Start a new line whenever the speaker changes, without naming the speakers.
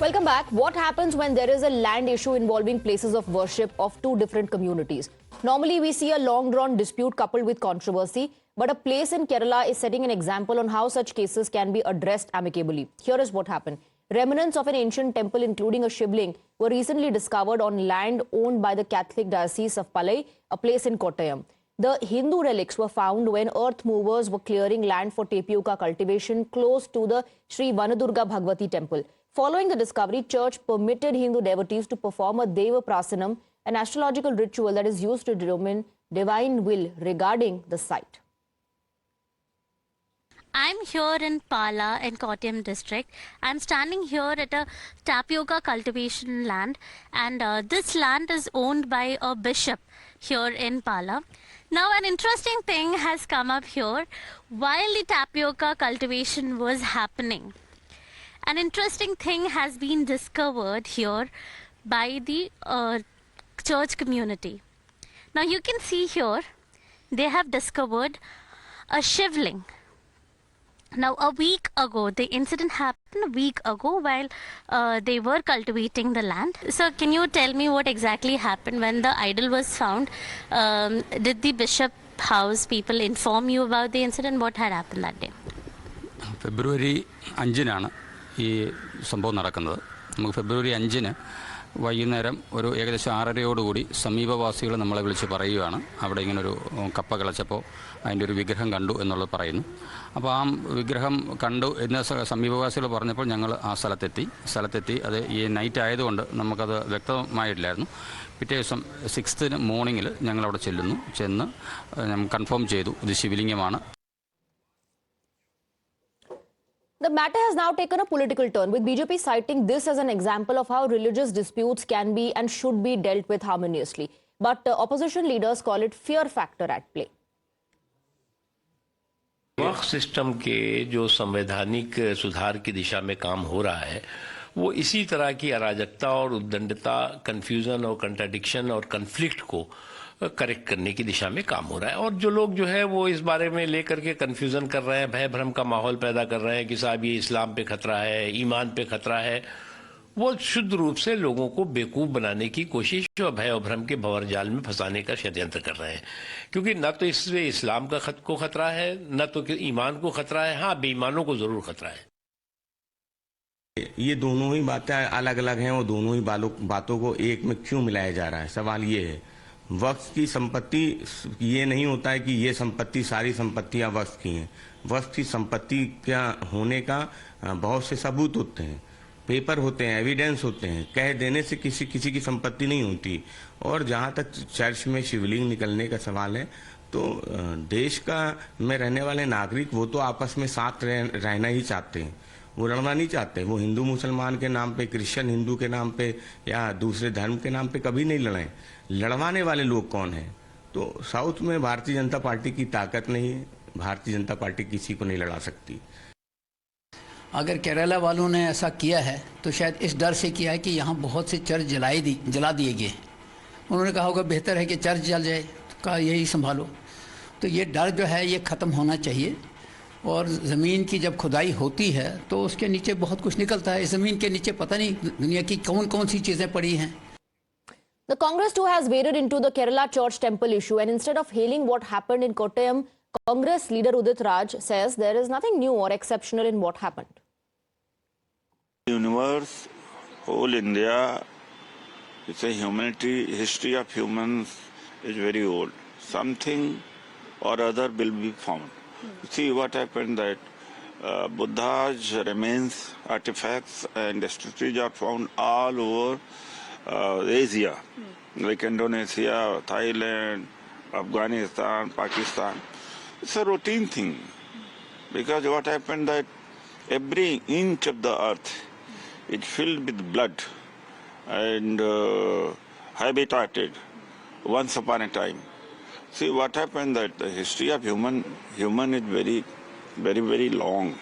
Welcome back. What happens when there is a land issue involving places of worship of two different communities? Normally, we see a long-drawn dispute coupled with controversy, but a place in Kerala is setting an example on how such cases can be addressed amicably. Here is what happened. Remnants of an ancient temple, including a shivling, were recently discovered on land owned by the Catholic Diocese of Palai, a place in Kottayam. The Hindu relics were found when earth movers were clearing land for tapioca cultivation close to the Sri Vanadurga Bhagavati temple. Following the discovery, church permitted Hindu devotees to perform a Deva Prasanam, an astrological ritual that is used to determine divine will regarding the site.
I'm here in Pala in Kottayam district. I'm standing here at a tapioca cultivation land, and this land is owned by a bishop here in Pala. Now an interesting thing has come up here while the tapioca cultivation was happening. An interesting thing has been discovered here by the church community. Now you can see here they have discovered a shivling. Now a week ago, the incident happened a week ago while they were cultivating the land. So can you tell me what exactly happened when the idol was found? Did the bishop house people inform you about the incident? What had happened that day?
February 5 ഈ സംഭവം നടക്കുന്നത്. നമുക്ക് ഫെബ്രുവരി 5 വൈകുന്നേരം ഒരു ഏകദേശം 6:30 സമീപവാസികൾ നമ്മളെ വിളിച്ച് പറയുകയാണ് അവിടെ ഇങ്ങനൊരു കപ്പ കിളച്ചപ്പോൾ അതിൻ്റെ ഒരു വിഗ്രഹം കണ്ടു എന്നുള്ളത് പറയുന്നു. അപ്പോൾ ആ വിഗ്രഹം കണ്ടു എന്ന് സമീപവാസികൾ പറഞ്ഞപ്പോൾ ഞങ്ങൾ ആ സ്ഥലത്തെത്തി അത് ഈ നൈറ്റ് ആയതുകൊണ്ട് നമുക്കത് വ്യക്തമായിട്ടില്ലായിരുന്നു. പിറ്റേ ദിവസം 6th മോർണിംഗിൽ ഞങ്ങളവിടെ ചെന്ന് കൺഫേം ചെയ്തു ഇത് ശിവലിംഗമാണ്.
The matter has now taken a political turn, with BJP citing this as an example of how religious disputes can be and should be dealt with harmoniously. But opposition leaders call it fear factor at play.
Waqf system के जो संवैधानिक सुधार की दिशा में काम हो रहा है वो इसी तरह की अराजकता और उद्दंडता, कंफ्यूजन और कंट्राडिक्शन और कन्फ्लिक्ट को करेक्ट करने की दिशा में काम हो रहा है. और जो लोग जो है वो इस बारे में लेकर के कंफ्यूजन कर रहे हैं, भय भ्रम का माहौल पैदा कर रहे हैं कि साहब ये इस्लाम पे खतरा है, ईमान पे खतरा है, वो शुद्ध रूप से लोगों को बेवकूफ बनाने की कोशिश और भय और भ्रम के भंवर जाल में फंसाने का षड्यंत्र कर रहे हैं. क्योंकि न तो इससे इस्लाम को खतरा है, न तो ईमान को खतरा है. हाँ, बेईमानों को जरूर खतरा है.
ये दोनों ही बातें अलग अलग हैं और दोनों ही बातों को एक में क्यों मिलाया जा रहा है. सवाल ये है, वक्फ की संपत्ति ये नहीं होता है कि ये संपत्ति सारी संपत्तियां वक्फ की हैं. वक्फ की संपत्ति क्या होने का बहुत से सबूत होते हैं, पेपर होते हैं, एविडेंस होते हैं. कह देने से किसी की संपत्ति नहीं होती. और जहां तक चर्च में शिवलिंग निकलने का सवाल है तो देश का में रहने वाले नागरिक वो तो आपस में साथ रहना ही चाहते हैं, वो लड़ना नहीं चाहते. वो हिंदू मुसलमान के नाम पे, क्रिश्चियन हिंदू के नाम पे या दूसरे धर्म के नाम पे कभी नहीं लड़े. लड़वाने वाले लोग कौन हैं? तो साउथ में भारतीय जनता पार्टी की ताकत नहीं है. भारतीय जनता पार्टी किसी को नहीं लड़ा सकती.
अगर केरला वालों ने ऐसा किया है तो शायद इस डर से किया है कि यहाँ बहुत से चर्च जला दिए गए. उन्होंने कहा होगा बेहतर है कि चर्च जल जाए, तो कहा यही संभालो. तो ये डर जो है ये ख़त्म होना चाहिए. और ज़मीन की जब खुदाई होती है तो उसके नीचे बहुत कुछ निकलता है. ज़मीन के नीचे पता नहीं दुनिया की कौन सी चीज़ें पड़ी हैं.
The Congress too has waded into the Kerala church temple issue, and instead of hailing what happened in Kottayam, Congress leader Udit Raj says there is nothing new or exceptional in what happened.
Universe, whole India, it's a history of humans is very old. Something or other will be found. See what happened that Buddha's remains, artifacts and statues are found all over Asia, like Indonesia, Thailand, Afghanistan, Pakistan. It's a routine thing, because what happened that every inch of the earth is filled with blood and habitated once upon a time. See what happened that the history of human is very, very, very long.